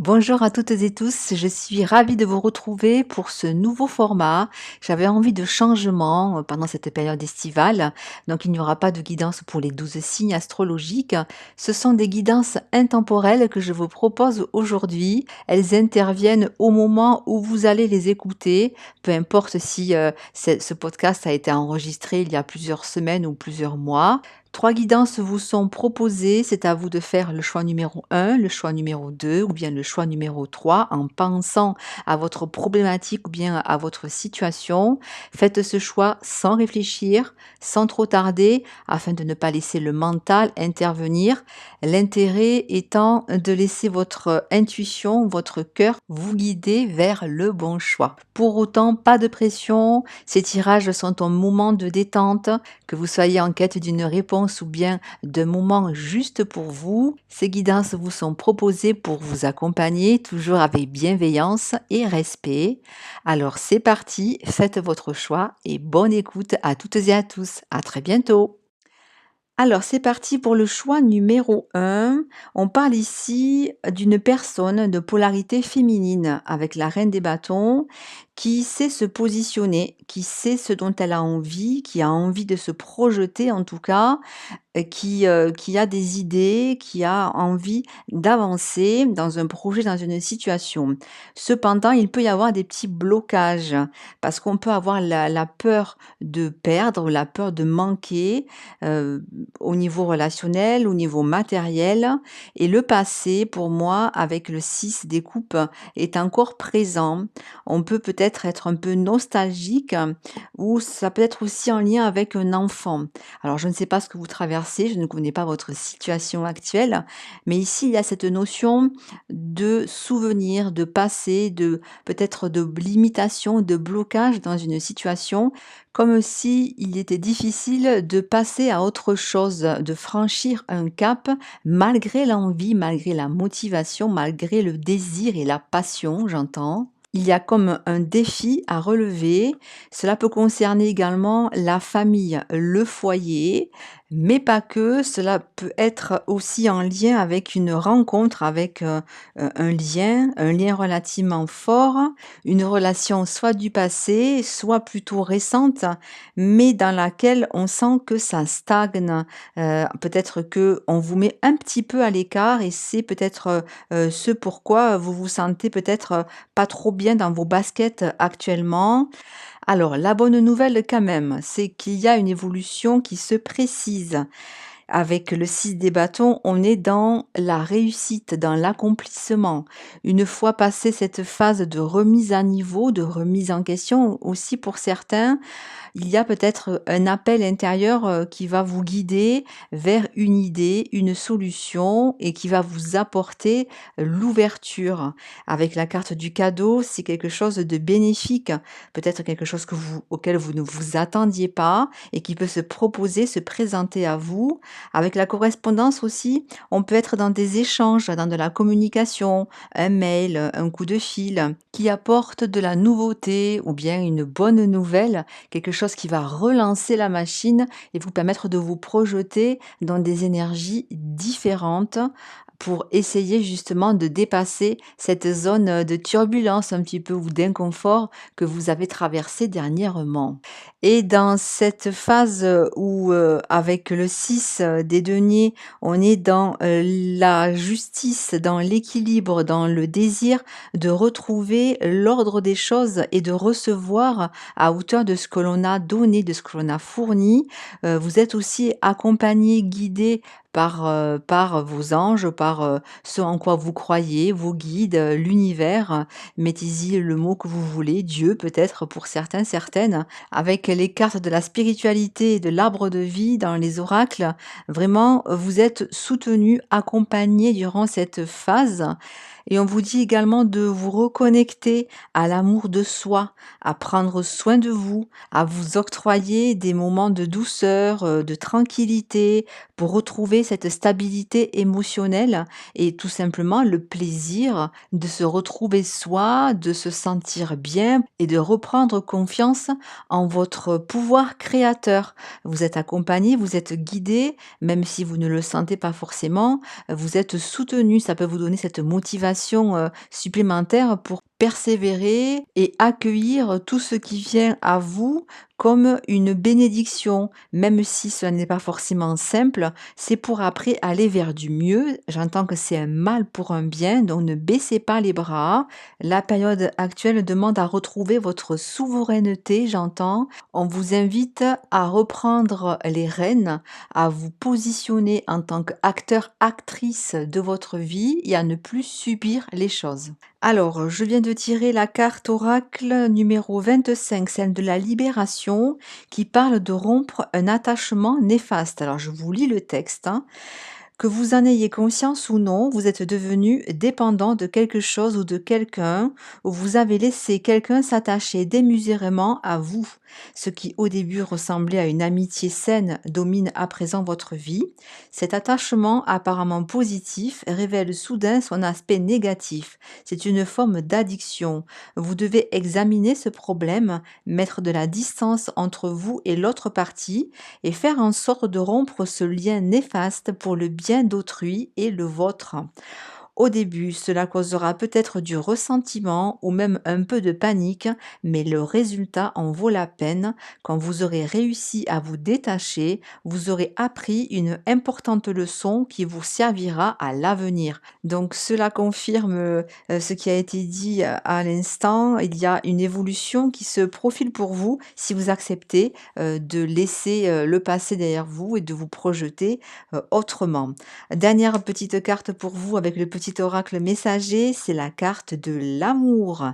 Bonjour à toutes et tous, je suis ravie de vous retrouver pour ce nouveau format. J'avais envie de changement pendant cette période estivale, donc il n'y aura pas de guidance pour les 12 signes astrologiques. Ce sont des guidances intemporelles que je vous propose aujourd'hui. Elles interviennent au moment où vous allez les écouter, peu importe si ce podcast a été enregistré il y a plusieurs semaines ou plusieurs mois. Trois guidances vous sont proposées, c'est à vous de faire le choix numéro un, le choix numéro 2 ou bien le choix numéro 3 en pensant à votre problématique ou bien à votre situation. Faites ce choix sans réfléchir, sans trop tarder, afin de ne pas laisser le mental intervenir. L'intérêt étant de laisser votre intuition, votre cœur vous guider vers le bon choix. Pour autant, pas de pression, ces tirages sont un moment de détente, que vous soyez en quête d'une réponse ou bien de moments juste pour vous. Ces guidances vous sont proposées pour vous accompagner, toujours avec bienveillance et respect. Alors c'est parti, faites votre choix et bonne écoute à toutes et à tous. À très bientôt. Alors c'est parti pour le choix numéro un. On parle ici d'une personne de polarité féminine avec la reine des bâtons qui sait se positionner, qui sait ce dont elle a envie, qui a envie de se projeter en tout cas, qui a des idées, qui a envie d'avancer dans un projet, dans une situation. Cependant, il peut y avoir des petits blocages parce qu'on peut avoir la peur de perdre, la peur de manquer, heu, au niveau relationnel, au niveau matériel et le passé pour moi avec le 6 des coupes est encore présent. On peut peut-être être un peu nostalgique ou ça peut être aussi en lien avec un enfant. Alors je ne sais pas ce que vous traversez, je ne connais pas votre situation actuelle, mais ici il y a cette notion de souvenir, de passé, de peut-être de limitation, de blocage dans une situation, comme si il était difficile de passer à autre chose, de franchir un cap malgré l'envie, malgré la motivation, malgré le désir et la passion, j'entends. Il y a comme un défi à relever. Cela peut concerner également la famille, le foyer, mais pas que. Cela peut être aussi en lien avec une rencontre, avec un lien relativement fort, une relation soit du passé, soit plutôt récente, mais dans laquelle on sent que ça stagne. Peut-être que on vous met un petit peu à l'écart et c'est peut-être ce pourquoi vous vous sentez peut-être pas trop bien dans vos baskets actuellement. Alors, la bonne nouvelle quand même, c'est qu'il y a une évolution qui se précise. Avec le 6 des bâtons, on est dans la réussite, dans l'accomplissement. Une fois passée cette phase de remise à niveau, de remise en question aussi pour certains, il y a peut-être un appel intérieur, qui va vous guider vers une idée, une solution et qui va vous apporter l'ouverture. Avec la carte du cadeau, c'est quelque chose de bénéfique, peut-être quelque chose auquel vous ne vous attendiez pas et qui peut se proposer, se présenter à vous. Avec la correspondance aussi, on peut être dans des échanges, dans de la communication, un mail, un coup de fil qui apporte de la nouveauté ou bien une bonne nouvelle, quelque chose qui va relancer la machine et vous permettre de vous projeter dans des énergies différentes pour essayer justement de dépasser cette zone de turbulence un petit peu ou d'inconfort que vous avez traversée dernièrement. Et dans cette phase où, avec le 6 des deniers, on est dans la justice, dans l'équilibre, dans le désir de retrouver l'ordre des choses et de recevoir à hauteur de ce que l'on a donné, de ce que l'on a fourni. Vous êtes aussi accompagné, guidé par vos anges, par ce en quoi vous croyez, vos guides, l'univers. Mettez-y le mot que vous voulez, Dieu peut-être pour certains, certaines. Avec les cartes de la spiritualité et de l'arbre de vie dans les oracles, vraiment, vous êtes soutenu, accompagné durant cette phase et on vous dit également de vous reconnecter à l'amour de soi, à prendre soin de vous, à vous octroyer des moments de douceur, de tranquillité pour retrouver retrouver cette stabilité émotionnelle et tout simplement le plaisir de se retrouver soi, de se sentir bien et de reprendre confiance en votre pouvoir créateur. Vous êtes accompagné, vous êtes guidé, même si vous ne le sentez pas forcément, vous êtes soutenu. Ça peut vous donner cette motivation, supplémentaire pour persévérer et accueillir tout ce qui vient à vous comme une bénédiction. Même si ce n'est pas forcément simple, c'est pour après aller vers du mieux. J'entends que c'est un mal pour un bien, donc ne baissez pas les bras. La période actuelle demande à retrouver votre souveraineté, j'entends. On vous invite à reprendre les rênes, à vous positionner en tant qu'acteur, actrice de votre vie et à ne plus subir les choses. Alors, je viens de tirer la carte oracle numéro 25, celle de la libération, qui parle de rompre un attachement néfaste. Alors, je vous lis le texte, hein. Que vous en ayez conscience ou non, vous êtes devenu dépendant de quelque chose ou de quelqu'un, ou vous avez laissé quelqu'un s'attacher démesurément à vous. Ce qui au début ressemblait à une amitié saine domine à présent votre vie. Cet attachement apparemment positif révèle soudain son aspect négatif. C'est une forme d'addiction. Vous devez examiner ce problème, mettre de la distance entre vous et l'autre partie et faire en sorte de rompre ce lien néfaste pour le bien d'autrui et le vôtre. Au début, cela causera peut-être du ressentiment ou même un peu de panique, mais le résultat en vaut la peine. Quand vous aurez réussi à vous détacher, vous aurez appris une importante leçon qui vous servira à l'avenir. Donc cela confirme ce qui a été dit à l'instant. Il y a une évolution qui se profile pour vous si vous acceptez de laisser le passé derrière vous et de vous projeter autrement. Dernière petite carte pour vous avec le petit oracle messager, c'est la carte de l'amour.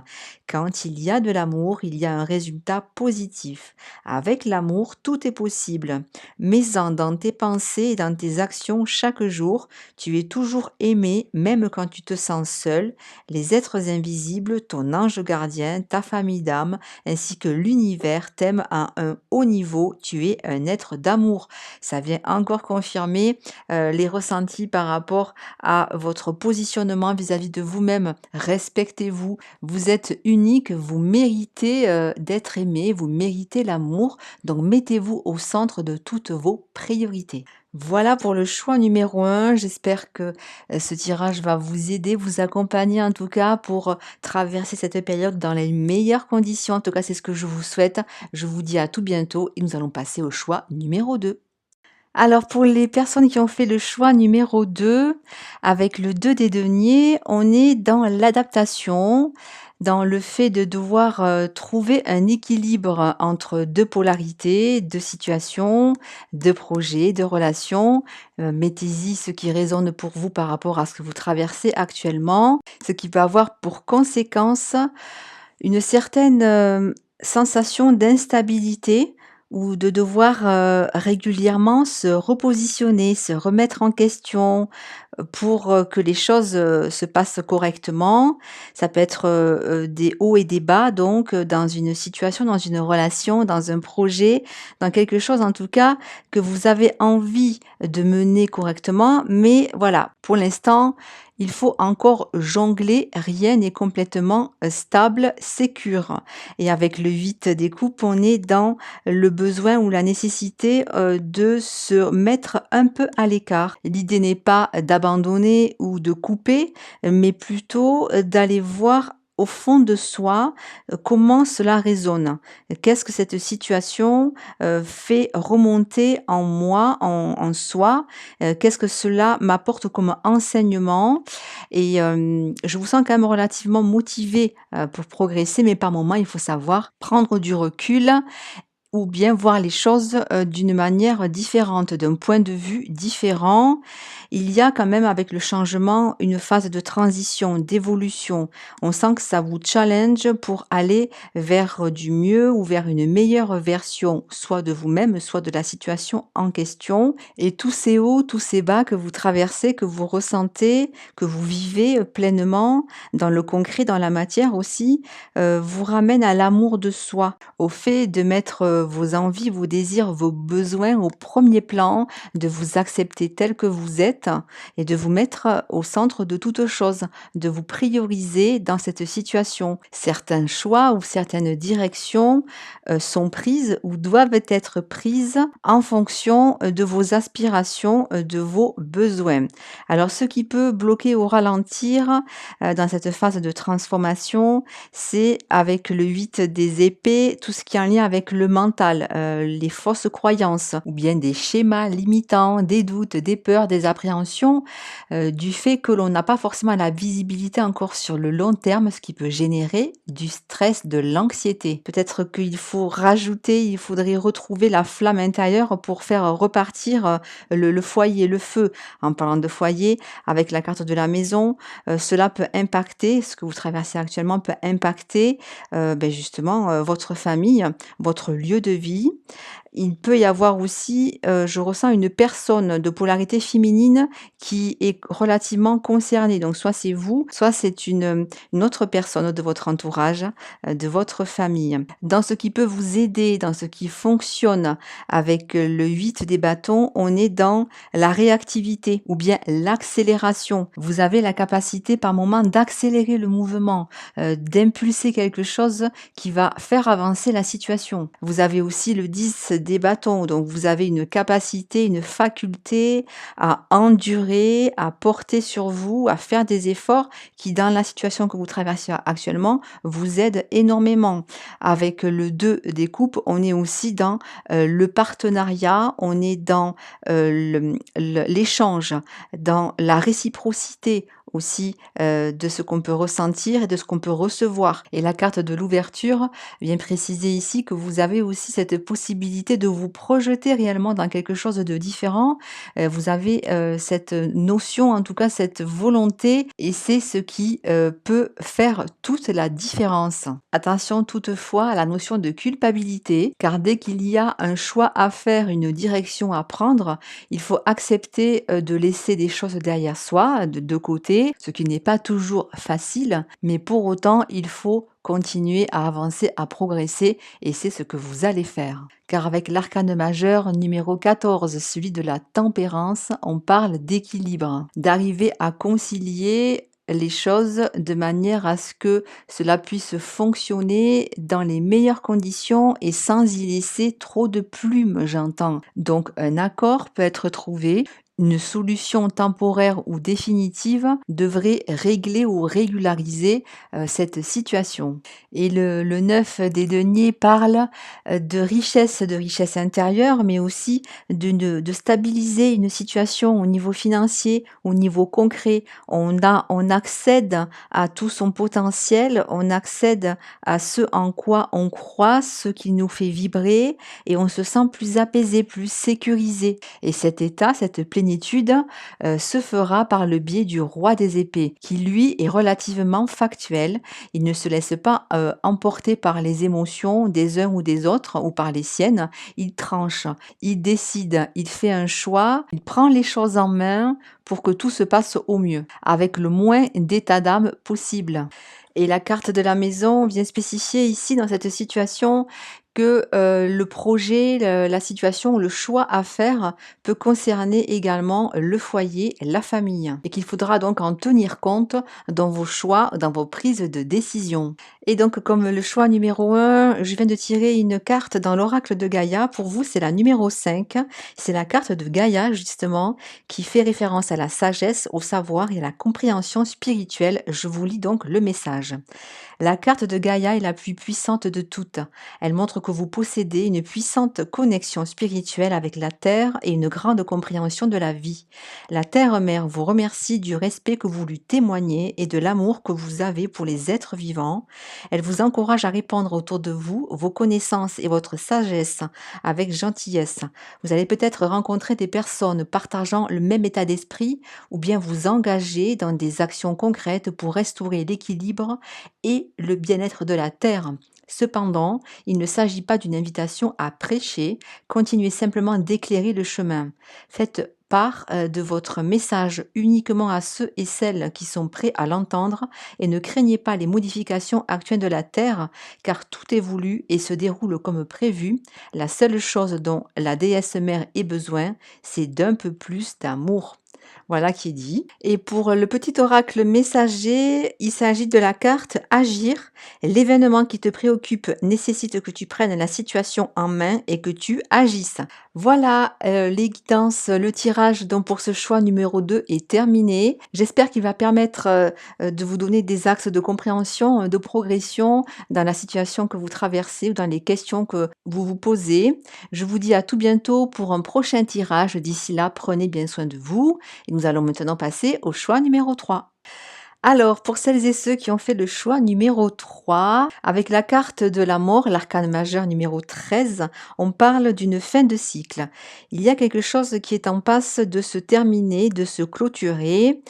Quand il y a de l'amour, il y a un résultat positif. Avec l'amour, tout est possible. Mets-en dans tes pensées et dans tes actions chaque jour. Tu es toujours aimé, même quand tu te sens seul. Les êtres invisibles, ton ange gardien, ta famille d'âme, ainsi que l'univers t'aiment à un haut niveau. Tu es un être d'amour. Ça vient encore confirmer les ressentis par rapport à votre positionnement vis-à-vis de vous-même. Respectez-vous, vous êtes unique, vous méritez d'être aimé, vous méritez l'amour, donc mettez-vous au centre de toutes vos priorités. Voilà pour le choix numéro 1. J'espère que ce tirage va vous aider, vous accompagner en tout cas pour traverser cette période dans les meilleures conditions. En tout cas, c'est ce que je vous souhaite. Je vous dis à tout bientôt et nous allons passer au choix numéro 2. Alors pour les personnes qui ont fait le choix numéro 2, avec le 2 des deniers, on est dans l'adaptation, dans le fait de devoir, trouver un équilibre entre 2 polarités, 2 situations, 2 projets, 2 relations. Mettez-y ce qui résonne pour vous par rapport à ce que vous traversez actuellement, ce qui peut avoir pour conséquence une certaine, sensation d'instabilité ou de devoir, régulièrement se repositionner, se remettre en question, pour, que les choses, se passent correctement. Ça peut être, des hauts et des bas donc, dans une situation, dans une relation, dans un projet, dans quelque chose en tout cas que vous avez envie de mener correctement. Mais voilà, pour l'instant, il faut encore jongler, rien n'est complètement, stable, sécure. Et avec le 8 des coupes, on est dans le besoin ou la nécessité, de se mettre un peu à l'écart. L'idée n'est pas d'abandonner ou de couper, mais plutôt, d'aller voir au fond de soi, comment cela résonne. Qu'est-ce que cette situation, fait remonter en moi, en soi? Qu'est-ce que cela m'apporte comme enseignement? Et je vous sens quand même relativement motivé pour progresser, mais par moments, il faut savoir prendre du recul ou bien voir les choses, d'une manière différente, d'un point de vue différent. Il y a quand même avec le changement une phase de transition, d'évolution. On sent que ça vous challenge pour aller vers, du mieux ou vers une meilleure version, soit de vous-même, soit de la situation en question. Et tous ces hauts, tous ces bas que vous traversez, que vous ressentez, que vous vivez, pleinement dans le concret, dans la matière aussi, vous ramènent à l'amour de soi, au fait de mettre, vos envies, vos désirs, vos besoins au premier plan, de vous accepter tel que vous êtes et de vous mettre au centre de toute chose, de vous prioriser dans cette situation. Certains choix ou certaines directions, sont prises ou doivent être prises en fonction, de vos aspirations, de vos besoins. Alors ce qui peut bloquer ou ralentir, dans cette phase de transformation, c'est avec le 8 des épées, tout ce qui est en lien avec le mental, les fausses croyances ou bien des schémas limitants, des doutes, des peurs, des appréhensions, du fait que l'on n'a pas forcément la visibilité encore sur le long terme, ce qui peut générer du stress, de l'anxiété. Peut-être qu'il faut rajouter, il faudrait retrouver la flamme intérieure pour faire repartir, le foyer, le feu. En parlant de foyer, avec la carte de la maison, cela peut impacter, ce que vous traversez actuellement peut impacter, justement, votre famille, votre lieu de vie. Il peut y avoir aussi, je ressens une personne de polarité féminine qui est relativement concernée. Donc soit c'est vous, soit c'est une autre personne de votre entourage, de votre famille. Dans ce qui peut vous aider, dans ce qui fonctionne avec, le 8 des bâtons, on est dans la réactivité ou bien l'accélération. Vous avez la capacité par moment d'accélérer le mouvement, d'impulser quelque chose qui va faire avancer la situation. Vous avez aussi le 10 des bâtons, donc vous avez une capacité, une faculté à endurer, à porter sur vous, à faire des efforts qui, dans la situation que vous traversez actuellement, vous aident énormément. Avec le 2 des coupes, on est aussi dans le partenariat, on est dans l'échange, dans la réciprocité aussi, de ce qu'on peut ressentir et de ce qu'on peut recevoir. Et la carte de l'ouverture vient préciser ici que vous avez aussi cette possibilité de vous projeter réellement dans quelque chose de différent. Vous avez, cette notion, en tout cas cette volonté et c'est ce qui, peut faire toute la différence. Attention toutefois à la notion de culpabilité, car dès qu'il y a un choix à faire, une direction à prendre, il faut accepter, de laisser des choses derrière soi, de côté, ce qui n'est pas toujours facile, mais pour autant, il faut continuer à avancer, à progresser et c'est ce que vous allez faire. Car avec l'arcane majeur numéro 14, celui de la tempérance, on parle d'équilibre, d'arriver à concilier les choses de manière à ce que cela puisse fonctionner dans les meilleures conditions et sans y laisser trop de plumes, j'entends. Donc un accord peut être trouvé, une solution temporaire ou définitive devrait régler ou régulariser cette situation. Et le 9 des deniers parle de richesse intérieure, mais aussi de stabiliser une situation au niveau financier, au niveau concret. On accède à tout son potentiel, on accède à ce en quoi on croit, ce qui nous fait vibrer, et on se sent plus apaisé, plus sécurisé. Et cet état, cette plénitude, se fera par le biais du roi des épées, qui lui est relativement factuel. Il ne se laisse pas emporter par les émotions des uns ou des autres ou par les siennes. Il tranche, il décide, il fait un choix, il prend les choses en main pour que tout se passe au mieux, avec le moins d'état d'âme possible. Et la carte de la maison vient spécifier ici dans cette situation que, le projet, la situation, le choix à faire peut concerner également le foyer, la famille et qu'il faudra donc en tenir compte dans vos choix, dans vos prises de décision. Et donc comme le choix numéro 1, je viens de tirer une carte dans l'oracle de Gaïa. Pour vous, c'est la numéro 5. C'est la carte de Gaïa justement qui fait référence à la sagesse, au savoir et à la compréhension spirituelle. Je vous lis donc le message. La carte de Gaïa est la plus puissante de toutes. Elle montre que vous possédez une puissante connexion spirituelle avec la Terre et une grande compréhension de la vie. La Terre-Mère vous remercie du respect que vous lui témoignez et de l'amour que vous avez pour les êtres vivants. Elle vous encourage à répandre autour de vous vos connaissances et votre sagesse avec gentillesse. Vous allez peut-être rencontrer des personnes partageant le même état d'esprit ou bien vous engager dans des actions concrètes pour restaurer l'équilibre et le bien-être de la terre. Cependant, il ne s'agit pas d'une invitation à prêcher, continuez simplement d'éclairer le chemin. Faites part de votre message uniquement à ceux et celles qui sont prêts à l'entendre et ne craignez pas les modifications actuelles de la Terre, car tout évolue et se déroule comme prévu. La seule chose dont la déesse mère ait besoin, c'est d'un peu plus d'amour. Voilà qui est dit. Et pour le petit oracle messager, il s'agit de la carte Agir. L'événement qui te préoccupe nécessite que tu prennes la situation en main et que tu agisses. Voilà, les guidances, le tirage donc pour ce choix numéro 2 est terminé. J'espère qu'il va permettre, de vous donner des axes de compréhension, de progression dans la situation que vous traversez ou dans les questions que vous vous posez. Je vous dis à tout bientôt pour un prochain tirage. D'ici là, prenez bien soin de vous et nous allons maintenant passer au choix numéro 3. Alors, pour celles et ceux qui ont fait le choix numéro 3, avec la carte de la mort, l'arcane majeur numéro 13, on parle d'une fin de cycle. Il y a quelque chose qui est en passe de se terminer, de se clôturer.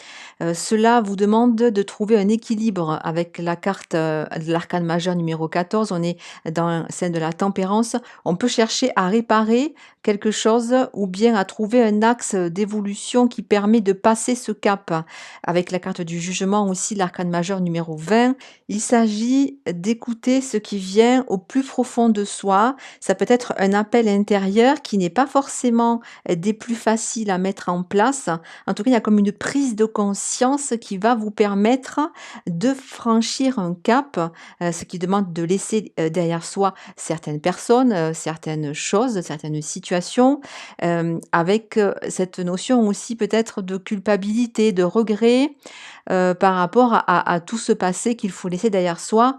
Cela vous demande de trouver un équilibre avec la carte de l'arcane majeur numéro 14. On est dans celle de la tempérance. On peut chercher à réparer quelque chose ou bien à trouver un axe d'évolution qui permet de passer ce cap. Avec la carte du jugement aussi, l'arcane majeur numéro 20, il s'agit d'écouter ce qui vient au plus profond de soi. Ça peut être un appel intérieur qui n'est pas forcément des plus faciles à mettre en place. En tout cas, il y a comme une prise de conscience qui va vous permettre de franchir un cap, ce qui demande de laisser derrière soi certaines personnes, certaines choses, certaines situations, avec cette notion aussi peut-être de culpabilité, de regret, par rapport à tout ce passé qu'il faut laisser derrière soi.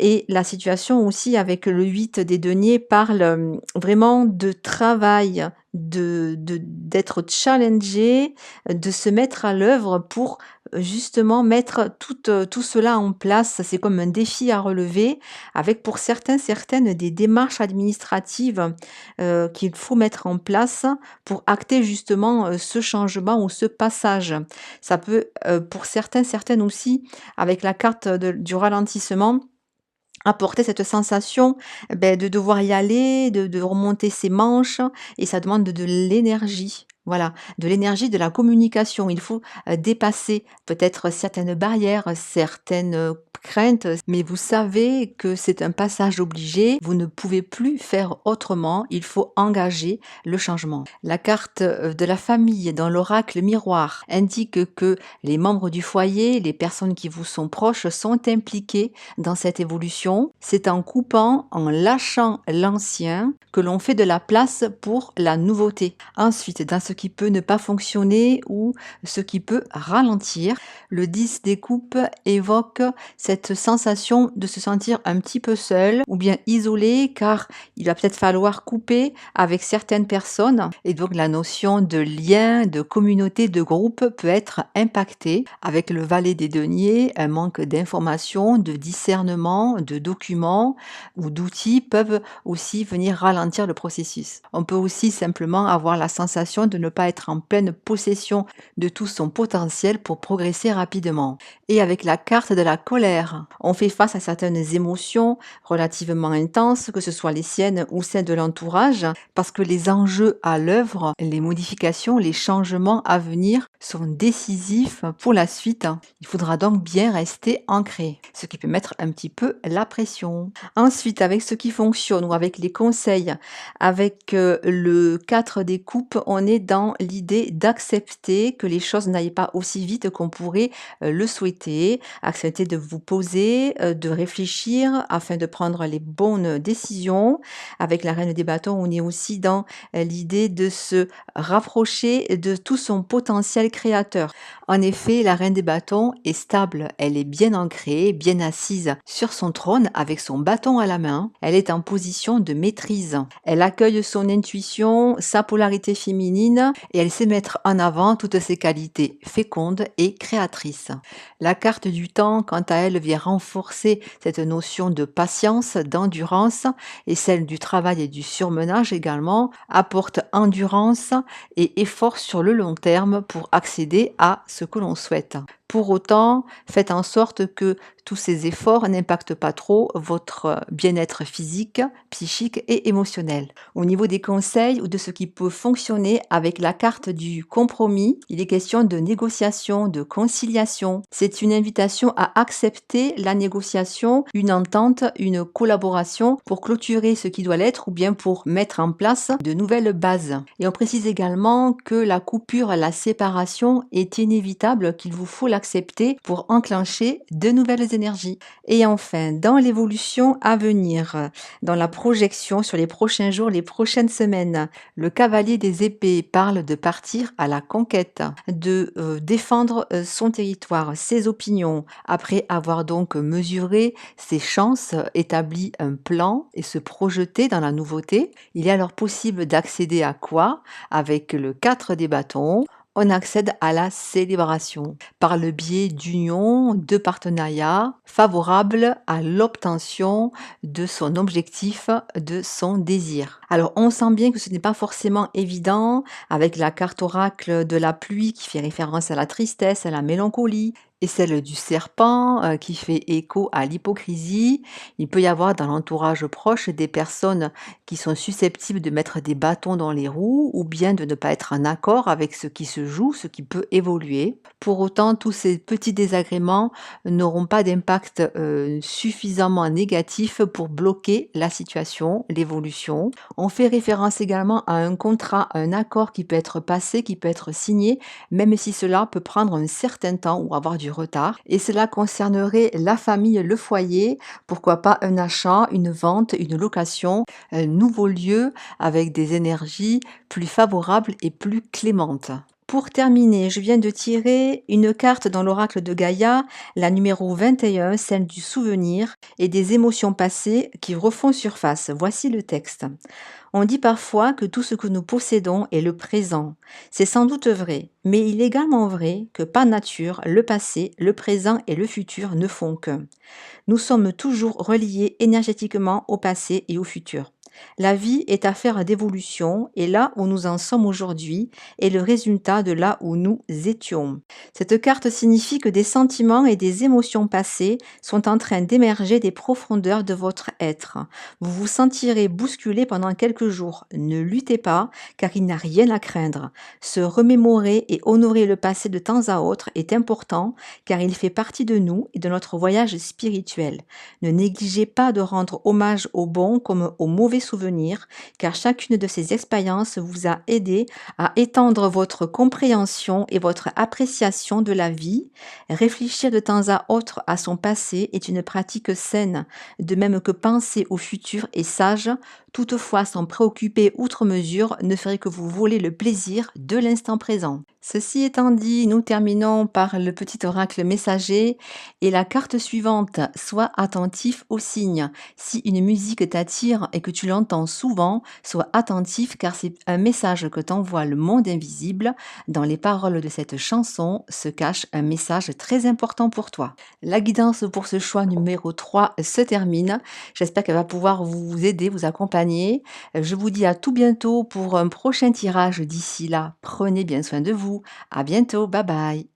Et la situation aussi avec le 8 des deniers parle, vraiment de travail, d'être challengé, de se mettre à l'œuvre pour, justement mettre tout cela en place. C'est comme un défi à relever avec pour certains, certaines des démarches administratives, qu'il faut mettre en place pour acter justement, ce changement ou ce passage. Ça peut, pour certains, certaines aussi, avec la carte du ralentissement, apporter cette sensation, de devoir y aller, de remonter ses manches et ça demande de l'énergie. Voilà, de l'énergie, de la communication. Il faut, dépasser peut-être certaines barrières, certaines, craintes, mais vous savez que c'est un passage obligé. Vous ne pouvez plus faire autrement. Il faut engager le changement. La carte, de la famille dans l'oracle miroir indique que les membres du foyer, les personnes qui vous sont proches sont impliquées dans cette évolution. C'est en coupant, en lâchant l'ancien que l'on fait de la place pour la nouveauté. Ensuite, dans ce qui peut ne pas fonctionner ou ce qui peut ralentir, le 10 des coupes évoque cette sensation de se sentir un petit peu seul ou bien isolé car il va peut-être falloir couper avec certaines personnes et donc la notion de lien, de communauté, de groupe peut être impactée avec le valet des deniers, un manque d'informations, de discernement, de documents ou d'outils peuvent aussi venir ralentir le processus. On peut aussi simplement avoir la sensation de ne pas être en pleine possession de tout son potentiel pour progresser rapidement. Et avec la carte de la colère, on fait face à certaines émotions relativement intenses, que ce soit les siennes ou celles de l'entourage, parce que les enjeux à l'œuvre, les modifications, les changements à venir sont décisifs pour la suite. Il faudra donc bien rester ancré, ce qui peut mettre un petit peu la pression. Ensuite, avec ce qui fonctionne ou avec les conseils, avec le 4 des coupes, on est dans l'idée d'accepter que les choses n'aillent pas aussi vite qu'on pourrait le souhaiter, accepter de vous poser, de réfléchir afin de prendre les bonnes décisions. Avec la reine des bâtons, on est aussi dans l'idée de se rapprocher de tout son potentiel créateur. En effet, la reine des bâtons est stable, elle est bien ancrée, bien assise sur son trône avec son bâton à la main. Elle est en position de maîtrise. Elle accueille son intuition, sa polarité féminine et elle sait mettre en avant toutes ses qualités fécondes et créatrices. La carte du temps, quant à elle, vient renforcer cette notion de patience, d'endurance et celle du travail et du surmenage également, apporte endurance et effort sur le long terme pour accéder à ce que l'on souhaite. Pour autant, faites en sorte que tous ces efforts n'impactent pas trop votre bien-être physique, psychique et émotionnel. Au niveau des conseils ou de ce qui peut fonctionner avec la carte du compromis, il est question de négociation, de conciliation. C'est une invitation à accepter la négociation, une entente, une collaboration pour clôturer ce qui doit l'être ou bien pour mettre en place de nouvelles bases. Et on précise également que la coupure, la séparation est inévitable, qu'il vous faut l'accepter pour enclencher de nouvelles énergies. Et enfin, dans l'évolution à venir, dans la projection sur les prochains jours, les prochaines semaines, le cavalier des épées parle de partir à la conquête, de défendre son territoire, ses opinions, après avoir donc mesuré ses chances, établi un plan et se projeter dans la nouveauté. Il est alors possible d'accéder à quoi? Avec le 4 des bâtons, on accède à la célébration par le biais d'unions, de partenariats favorables à l'obtention de son objectif, de son désir. Alors on sent bien que ce n'est pas forcément évident avec la carte oracle de la pluie qui fait référence à la tristesse, à la mélancolie, et celle du serpent qui fait écho à l'hypocrisie. Il peut y avoir dans l'entourage proche des personnes qui sont susceptibles de mettre des bâtons dans les roues ou bien de ne pas être en accord avec ce qui se joue, ce qui peut évoluer. Pour autant, tous ces petits désagréments n'auront pas d'impact suffisamment négatif pour bloquer la situation, l'évolution. On fait référence également à un contrat, à un accord qui peut être passé, qui peut être signé, même si cela peut prendre un certain temps ou avoir du retard. Et cela concernerait la famille, le foyer, pourquoi pas un achat, une vente, une location, un nouveau lieu avec des énergies plus favorables et plus clémentes. Pour terminer, je viens de tirer une carte dans l'oracle de Gaïa, la numéro 21, celle du souvenir et des émotions passées qui refont surface. Voici le texte. On dit parfois que tout ce que nous possédons est le présent. C'est sans doute vrai, mais il est également vrai que par nature, le passé, le présent et le futur ne font qu'un. Nous sommes toujours reliés énergétiquement au passé et au futur. La vie est affaire d'évolution et là où nous en sommes aujourd'hui est le résultat de là où nous étions. Cette carte signifie que des sentiments et des émotions passées sont en train d'émerger des profondeurs de votre être. Vous vous sentirez bousculé pendant quelques jours. Ne luttez pas car il n'y a rien à craindre. Se remémorer et honorer le passé de temps à autre est important car il fait partie de nous et de notre voyage spirituel. Ne négligez pas de rendre hommage aux bons comme aux mauvais souvenirs, car chacune de ces expériences vous a aidé à étendre votre compréhension et votre appréciation de la vie. Réfléchir de temps à autre à son passé est une pratique saine, de même que penser au futur est sage. Toutefois, s'en préoccuper outre mesure ne ferait que vous voler le plaisir de l'instant présent. Ceci étant dit, nous terminons par le petit oracle messager et la carte suivante. Sois attentif aux signes. Si une musique t'attire et que tu l'entends souvent, sois attentif car c'est un message que t'envoie le monde invisible. Dans les paroles de cette chanson se cache un message très important pour toi. La guidance pour ce choix numéro 3 se termine. J'espère qu'elle va pouvoir vous aider, vous accompagner. Je vous dis à tout bientôt pour un prochain tirage. D'ici là, prenez bien soin de vous. À bientôt, bye bye.